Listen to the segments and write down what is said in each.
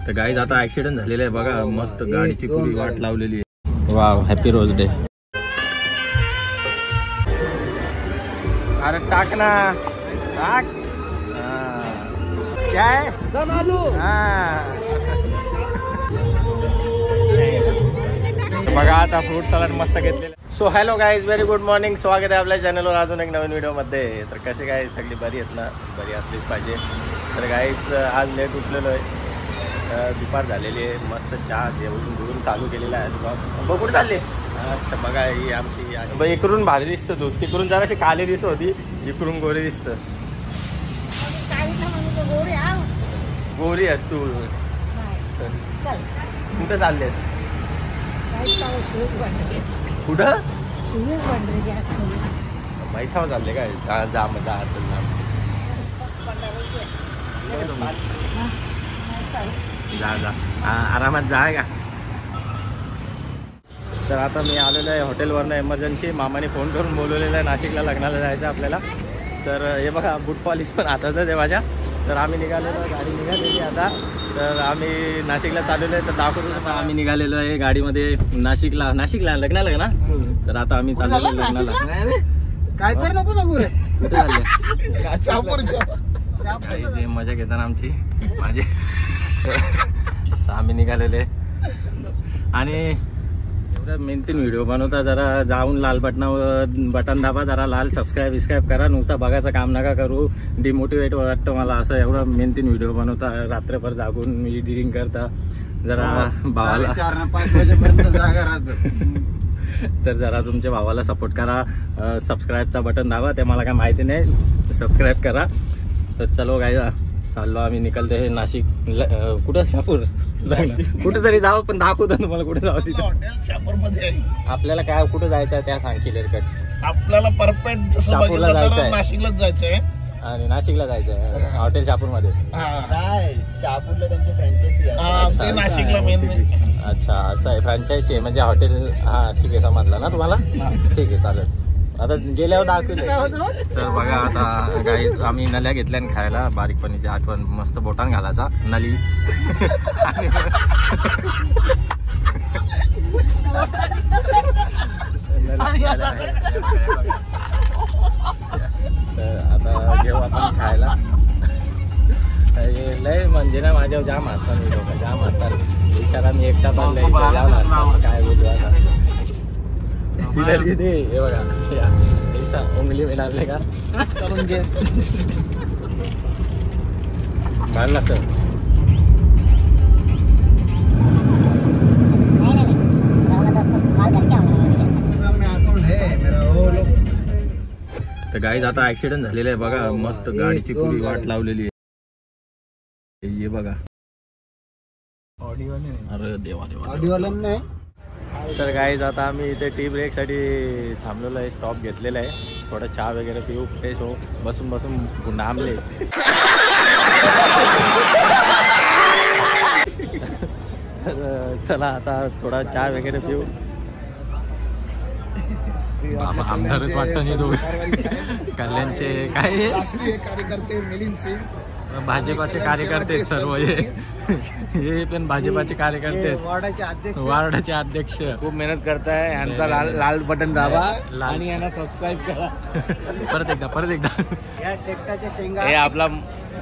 तर गाईज आता ऍक्सिडेंट झालेला आहे बघा, मस्त गाडीची पुरी वाट लावलेली आहे. Wow, happy rose day. अरे टाक ना, टाक. काय बघा आता फ्रूट सलाड मस्त घेतलेलं. So hello guys, very good morning. स्वागत आहे आपल्या चॅनलवर अजून एक नवीन व्हिडिओमध्ये. तर कसे काय सगळी बरी आहेत ना? बरी असलीच पाहिजे. तर गाईज आज लेट उठलेलो आहे, दुपार झालेली आहे. मस्त चहा जेवून चालू केलेला आहे. बघ कुठे चालले? अच्छा बघा, ही आमची इकडून भारी दिसतं दूध, तिकडून जराशी काली दिसत होती, इकडून गोरी दिसतं. गोरी आहेस तू. कुठं चाललेस? कुठं मैथाव चालले काय? जा मजा चल जा जा आरामात जा का. तर आता मी आलेलो आहे हॉटेलवरनं एमर्जन्सी. मामाने फोन करून बोलवलेलं आहे नाशिकला लग्नाला जायचं आपल्याला. तर हे बघा बूट पॉलिश पण आताच आहे माझ्या. तर आम्ही निघालेलो, गाडी निघालेली आता. तर आम्ही नाशिकला चाललेलो आहे. तर दाखवतो आम्ही निघालेलो आहे गाडीमध्ये नाशिकला लग्नाला ना. तर आता आम्ही चाललेलो लग्नाला. काय तर नको सांगू रे. कुठे मजा घेताना आमची माझे. आम्ही निघालेले आणि मेन व्हिडिओ बनवता. जरा जाऊन लाल बटन दाबा, जरा लाल सबस्क्राईब करा. नुसता बघायचं काम नका करू. डिमोटिवेट वाटतं मला असं. एवढं मेन व्हिडिओ बनवता, रात्रभर जागून एडिटिंग करता. जरा भावाला 4-5 वाजेपर्यंत जागा राहतं. तर जरा तुमच्या भावाला सपोर्ट करा. सबस्क्राईबचा बटन दाबा, ते मला काय माहिती नाही, सबस्क्राईब करा. तर चलो काय चाललो आम्ही. निकलते हे नाशिक. कुठं? शापूर. कुठं तरी जावं, पण दाखवतो तुम्हाला कुठे जावं. तिथे हॉटेल शापूरमध्ये आहे. आपल्याला काय कुठं जायचं आहे त्या सांग क्लिअर कट. आपल्याला परफेक्ट शापूरला जायचं आहे, नाशिकलाच जायचं आहे आणि नाशिकला जायचं आहे हॉटेल शापूरमध्ये. शापूरला त्यांची फ्रँचायझी आहे, नाशिकला मेन. अच्छा असं आहे, फ्रँचायझी आहे म्हणजे हॉटेल. हा ठीक आहे, समजलं ना तुम्हाला. ठीक आहे चालेल. आता गेल्यावर दाखवले. तर बघा आता गाईज आम्ही नल्या घेतल्या आणि खायला. बारीकपणीची आठवण मस्त बोटान घालायचा नली. तर आता घेऊ आपण खायला. लय म्हणजे ना माझ्यावर जाम असतात मी लोक, जाम असतात. विचारा मी एकटा पण लय जाम असतात. काय बोलू आता. हे बघा उंगली मिळाले का मारला तर. तर गाईज आता ऍक्सिडेंट झालेला आहे बघा, मस्त गाडीची पुरी वाट लावलेली आहे. हे बघा. अरे देवा देवा. तर गाईज आता आम्ही इथे टी ब्रेक साठी थांबलेलो आहे. स्टॉप घेतलेला आहे. थोडा चहा वगैरे पिऊ, फ्रेश हो. बसून बसून नामले. चला आता थोडा चहा वगैरे पिऊ. आमदारच वाटतं नाही दोघं. कल्याणचे काय कार्यकर्ते मिलिंद सिंग, भाजपाचे कार्यकर्ते सर्व. हे पण भाजपाचे कार्यकर्ते, वार्डाचे अध्यक्ष. खूप मेहनत करताय. यांचा लाल बटन दाबा आणि यांना सबस्क्राईब करा. परत एकदा या शेकटाच्या शेंगा हे आपला.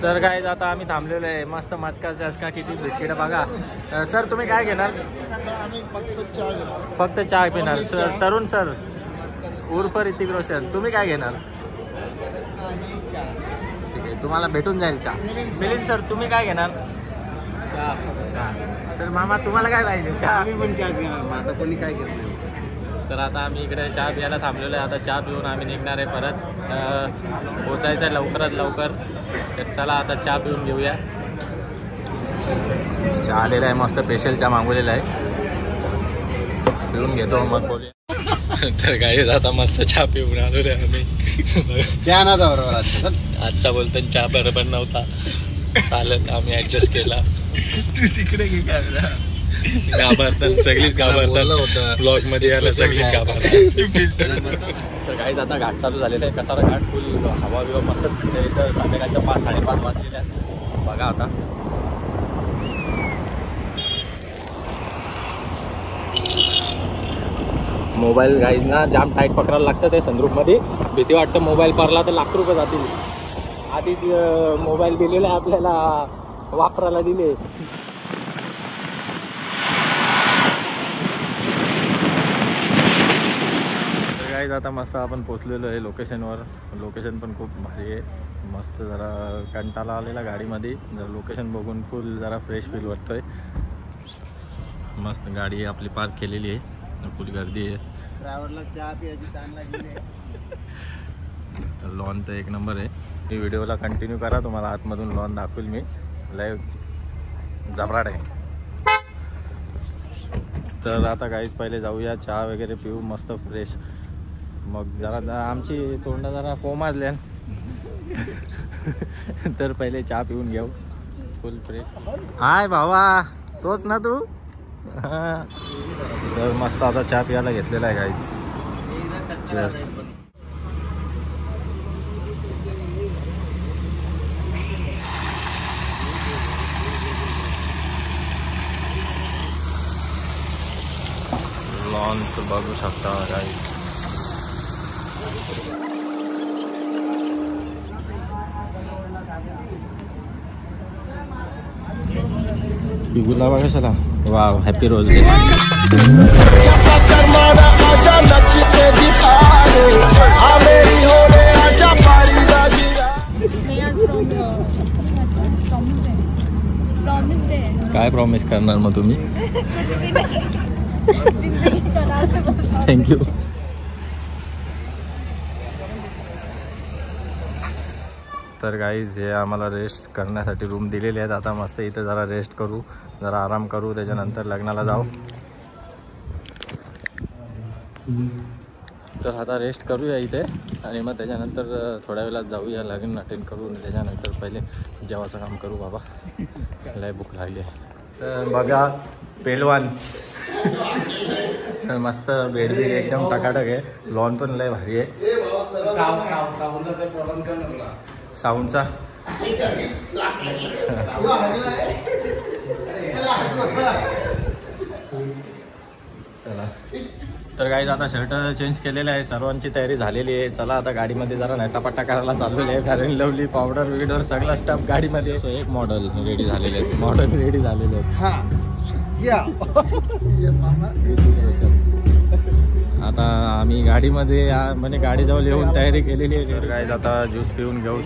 तर काय आता आम्ही थांबलेलो आहे. मस्त माचका चस्का किती बिस्किट बघा. सर तुम्ही काय घेणार? फक्त चहा पिणार. सर तरुण सर उर्फ ऋतिक रोशन, तुम्ही काय घेणार? ठीक आहे, तुम्हाला भेटून जाईल चहा. मिलिंद सर तुम्ही काय घेणार? तर मामा तुम्हाला काय पाहिजे? चहा. आम्ही पण चहा घेणार. आता कोणी काय घेणार. तर आता आम्ही इकडे चहा प्यायला थांबलेलो आहे. आता चहा पिऊन आम्ही निघणार आहे परत. पोचायचं आहे लवकरात लवकर. तर चला आता चहा पिऊन घेऊया. चहा आलेला आहे, मस्त स्पेशल चहा मागवलेला आहे. पिऊन घेतो मग बोलूया. तर काही आता मस्त चहा पिऊन आलेलो आहे आम्ही. चहा नव्हता बरोबर आजचा बोलताना चहा बरोबर नव्हता. चालत आम्ही ऍडजस्ट केला. तू तिकडे घे काय घाबरतात, सगळीच घाबरतात. ब्लॉग मध्ये यायला सगळीच घाबरतात. तर काहीच आता घाट चालू झालेला आहे. कसारा घाट फुल हवा बिवा मस्त थंड. इथं संध्याकाळच्या 5-5:30 वाजलेल्या आहेत बघा. आता मोबाईल गाईज ना जाम टाईट पकडायला लागतं ते सनरूफमध्ये. भीती वाटतं मोबाईल पडला तर लाख रुपये जातील. आधीच मोबाईल दिलेला आहे आपल्याला, वापरायला दिले. गाईज आता मस्त आपण पोचलेलो आहे लोकेशनवर. लोकेशन पण खूप भारी आहे, मस्त. जरा कंटाळा आलेला गाडीमध्ये, जरा लोकेशन बघून फुल जरा फ्रेश फील वाटतोय. मस्त गाडी आपली पार्क केलेली आहे, फुल गर्दी आहे. ड्रायव्हरला चहा पियाची ताण लागली. लॉन तर एक नंबर आहे. मी व्हिडिओला कंटिन्यू करा, तुम्हाला आतमधून लॉन दाखवेल मी. लाईव्ह जबराट आहे. तर आता काहीच पहिले जाऊया, चहा वगैरे पिऊ मस्त फ्रेश. मग जरा आमची तोंड जरा कोमाजल्या तर पहिले चहा पिऊन घेऊ फुल फ्रेश. हाय भावा, तोच ना तू? तर मस्त आता चहा पियाला घेतलेला आहे गाईज. लॉन्च बघू शकता गाईज. गुलाबा कशाला? Wow, happy rose day. काय प्रॉमिस करणार मग तुम्ही? थँक्यू. तर गाईज हे आम्हाला रेस्ट करण्यासाठी रूम दिलेले आहेत. आता मस्त इथे जरा रेस्ट करू, जरा आराम करू, त्याच्यानंतर लग्नाला जाऊ. तर आता रेस्ट करूया इथे आणि मग त्याच्यानंतर थोड्या वेळात जाऊया, लग्न अटेंड करू. त्याच्यानंतर पहिले जेवायचं काम करू. बाबा लय भूक लागली आहे. तर बघा पेलवान मस्त बेडबीड एकदम टकाटक आहे. लॉन पण लय भारी आहे. साऊंडचा चला. तर गाईज आता शर्ट चेंज केलेलं आहे, सर्वांची तयारी झालेली आहे. चला आता गाडीमध्ये जरा नटापट्टा करायला चाललेलं आहे, कारण लवली पावडर विडर सगळा स्टफ गाडीमध्ये. एक मॉडेल रेडी झालेले आहेत, मॉडेल रेडी झालेले आहेत. आता आम्ही गाडीमध्ये म्हणजे गाडीजवळ येऊन तयारी केलेली आहे. गाईज आता ज्यूस पिऊन घेऊ.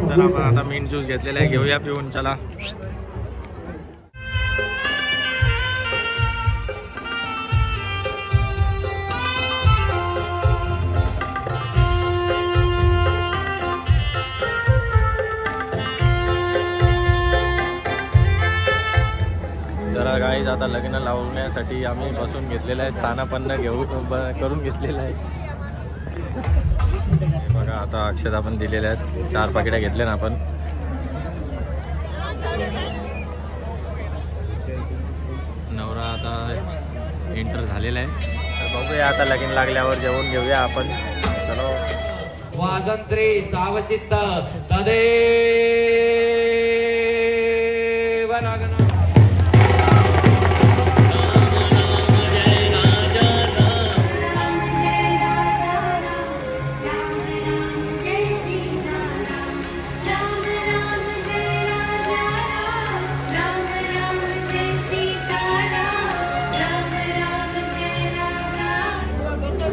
चला आपण आता मिंट ज्यूस घेतलेला आहे, घेऊया पिऊन. चला. जरा गाईज आता लग्न लावण्यासाठी आम्ही बसून घेतलेलं आहे, स्थानापन्न करून घेतलेलं आहे. बघा आता अक्षता पण दिलेल्या आहेत, 4 पाकिट्या घेतल्या ना आपण. नवरा आता एंटर झालेला आहे. तर बघूया आता लगीन लागल्यावर जेवून घेऊया आपण. चलो. वाजंत्री सावचित्त तदेव नागना.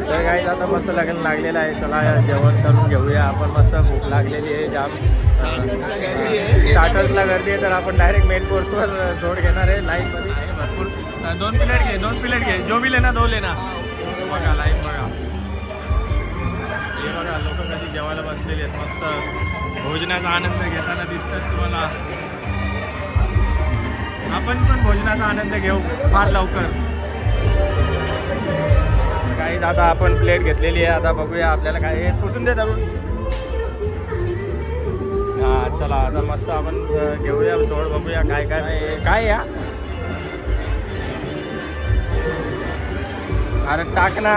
तर गाईज आता मस्त लग्न लागलेलं आहे. चला जेवण करून घेऊया आपण. मस्त भूक लागलेली आहे जाम. स्टार्टर्सला गर्दी आहे, तर आपण डायरेक्ट मेन कोर्सवर जोड घेणार आहे. लाईनमध्ये भरपूर 2 प्लेट घे जो भी लेना 2 लेना. बघा लाईन बघा, हे बघा लोक कशी जेवायला बसलेली आहेत. मस्त भोजनाचा आनंद घेताना दिसतात तुम्हाला. आपण पण भोजनाचा आनंद घेऊ फार लवकर. काही आता आपण प्लेट घेतलेली आहे. आता बघूया आपल्याला काय पुसून दे धरून. हां चला आता मस्त आपण घेऊया जोड, बघूया काय काय काय या. अरे टाक ना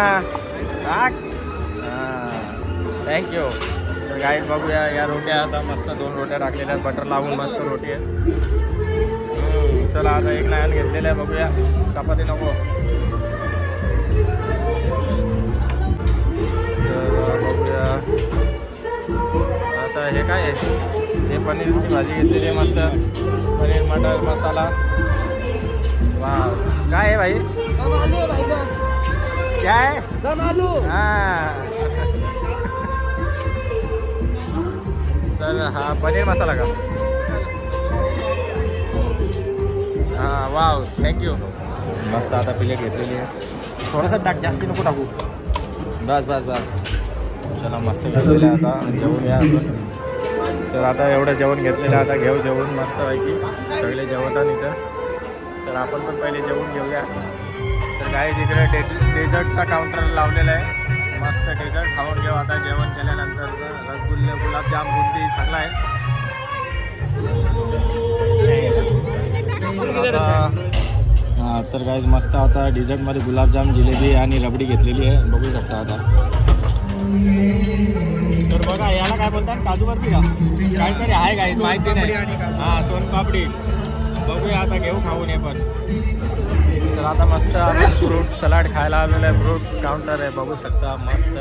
टाक. हां थँक्यू. तर गाईस बघूया या रोट्या आता मस्त 2 रोट्या टाकलेल्या आहेत बटर लावून मस्त रोटी आहे. चला आता एक नान घेतलेलं आहे बघूया. चपाती नको. तर बघूया आता हे काय आहे. हे पनीरची भाजी घेतलेली आहे मस्त. पनीर मटर मसाला. वा काय आहे भाई. क्या है हाँ. चल हा पनीर मसाला का. हां वाव थँक्यू. मस्त आता प्लेट घेतलेली आहे. थोडंसं टाक जास्ती नको टाकू. बस बस बस. चला मस्त घेतलेलं आहे आता जेवून या आपण. तर आता एवढं जेवण घेतलेलं आता घेऊ जेवून मस्तपैकी. सगळे जेवतात इथं तर आपण पण पहिले जेवून घेऊया. तर काही इकडे डेझर्टचा काउंटर लावलेला आहे. मस्त डेझर्ट खाऊन घेऊ आता जेवण केल्यानंतरचं. रसगुल्ले गुलाबजाम बुंदी सगळं आहे. हां तर काय मस्त आता डेझर्टमध्ये गुलाबजाम जिलेबी आणि रबडी घेतलेली आहे बघू शकता आता. तर बघा याला काय बोलतात काजू बर्फी का काहीतरी आहे काय माहिती नाही. हां सोनपापडी बघूया आता घेऊ खाऊन हे पण. तर आता मस्त आपण फ्रूट सलाड खायला आलेलं आहे. फ्रूट काउंटर आहे बघू शकता. मस्त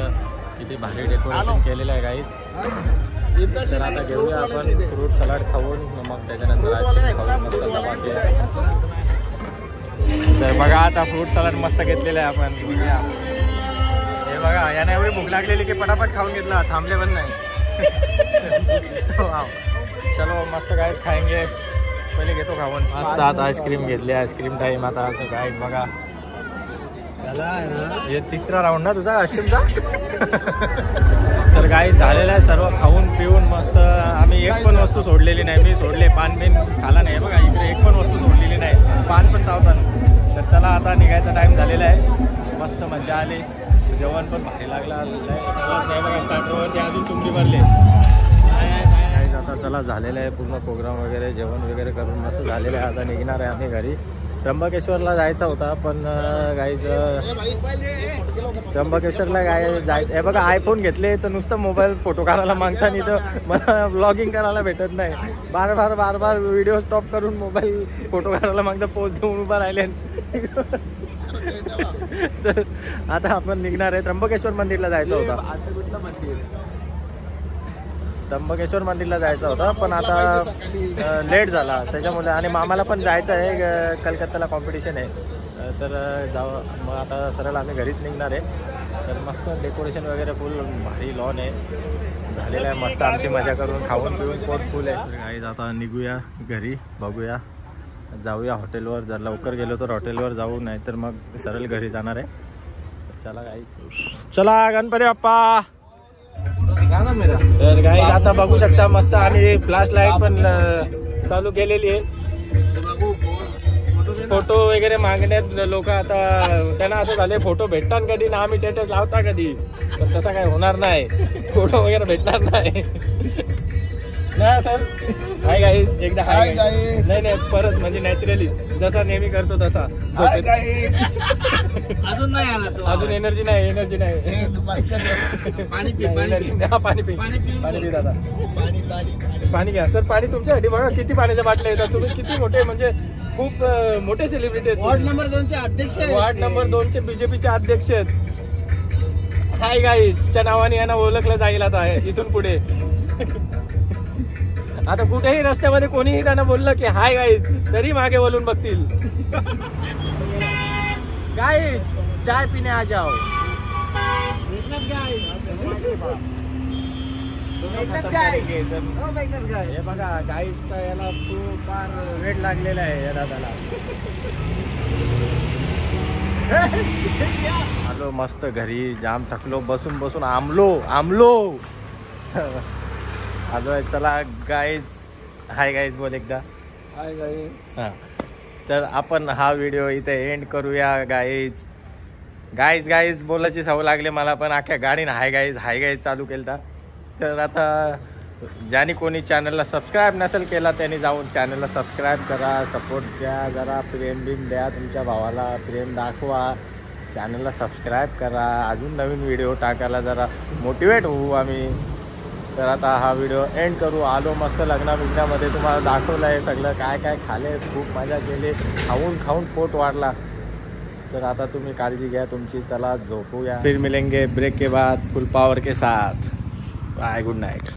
किती भारी डेकोरेशन केलेलं आहे गाईज. तर आता घेऊया आपण फ्रूट सलाड खाऊन मग त्याच्यानंतर आईस्क्रीम खाऊन मस्त धमाके. तर बघा आता फ्रूट सलाड मस्त घेतलेलं आहे आपण. हे बघा याने एवढी भूक लागलेली की पटापट खाऊन घेतला. थांबले पण नाही. वाव चलो मस्त गाईज खाएंगे. पहिले घेतो खाऊन. मस्त आता आईस्क्रीम घेतली. आईस्क्रीम टाईम आता असं काय बघा. हे 3रा राऊंड ना तुझा आईस्क्रीमचा. तर काय झालेलं आहे सर्व खाऊन पिऊन मस्त. आम्ही एक पण वस्तू सोडलेली नाही. मी सोडले पान बिन खाला नाही बघा. इकडे एक पण वस्तू सोडलेली नाही. पान पण चावतात. तर चला आता निघायचा टाईम झालेला आहे. मस्त मजा आली. जेवण पण भारी लागला. नाही बघा स्टार्टरवरती अजून चुमरी भरले. आता चला झालेलं आहे पूर्ण प्रोग्राम वगैरे जेवण वगैरे करून मस्त झालेलं आहे. आता निघणार आहे आम्ही घरी. त्र्यंबकेश्वरला जायचा होता पण गाईचं त्र्यंबकेश्वरला जायचं. हे बघा आयफोन घेतले तर नुसतं मोबाईल फोटो काढायला मागताना तर मला ब्लॉगिंग करायला भेटत नाही. बार बार व्हिडिओ स्टॉप करून मोबाईल फोटो काढायला मागता पोज देऊन उभा राहिले. तर आता आपण निघणार आहे. त्र्यंबकेश्वर मंदिरला जायचं होता. त्र्यंबकेश्वर मंदिरला जायचं होतं पण आता लेट झाला त्याच्यामुळे. आणि मामाला पण जायचं आहे कलकत्त्याला कॉम्पिटिशन आहे. तर जावं मग आता सरळ आम्ही घरीच निघणार आहे. तर मस्त डेकोरेशन वगैरे फुल भारी लॉन आहे झालेलं आहे. मस्त आमची मजा करून खाऊन पिऊन पोट फुल आहे. गाईज आता निघूया घरी. बघूया जाऊया हॉटेलवर. जर लवकर गेलो तर हॉटेलवर जाऊ नाही तर मग सरळ घरी जाणार आहे. चला गाईज चला गणपती बाप्पा. तर गाईज आता बघू शकता मस्त आम्ही फ्लॅश लाईट पण चालू केलेली आहे. फोटो वगैरे मागण्यात लोक आता त्यांना असं झाले फोटो भेटतात कधी ना आम्ही स्टेटस लावता कधी. तर तसं काय होणार नाही. फोटो वगैरे भेटणार नाही ना सर. हाय गाईज एकदा हाय गाईज. नाही परत म्हणजे नॅचरली जसा नेहमी करतो तसा. अजून नाही आला तो. अजून एनर्जी नाही. पाणी पी दादा. पाणी घ्या सर. पाणी तुमच्यासाठी बघा किती पाण्याच्या बाटल्या येतात. तुम्ही किती मोठे म्हणजे खूप मोठे सेलिब्रिटी आहेत. वॉर्ड नंबर 2चे अध्यक्ष. वॉर्ड नंबर 2चे बीजेपीचे अध्यक्ष आहेत. हाय गाईज च्या नावाने यांना ओळखलं जाईल आता इथून पुढे. आता कुठेही रस्त्यामध्ये कोणीही त्यांना बोललं की हाय गाईज तरी मागे बोलून बघतील. गाईज चाय पिणे आ जाओ. हे बघा गाईजचा याला फार वेट लागलेला आहे या दादाला. आलो मस्त घरी. जाम थकलो बसून बसून. आमलो आलो आहे. चला गाईज हाय गाईज बोल एकदा. Hi guys. हां तर आपण हा व्हिडिओ इथे एंड करूया गाईज बोलायची सवय लागली मला पण अख्ख्या गाडीनं हाय गाईज चालू केलं. तर आता ज्याने कोणी चॅनलला सबस्क्राईब नसेल केला त्यांनी जाऊन चॅनलला सबस्क्राईब करा. सपोर्ट द्या जरा. प्रेम द्या. तुमच्या भावाला प्रेम दाखवा. चॅनलला सबस्क्राईब करा. अजून नवीन व्हिडिओ टाकायला जरा मोटिवेट होऊ आम्ही. तर आता हा व्हिडिओ एंड करू. आलो मस्त लग्नामध्ये तुम्हाला दाखवलं आहे सगळं काय काय खाले, खूप मजा केली, खाऊन खाऊन पोट वाढला. तर आता तुम्ही काळजी घ्या तुमची. चला झोपूया, फिर मिलेंगे ब्रेक के बाद फुल पावर के साथ. Bye, good night.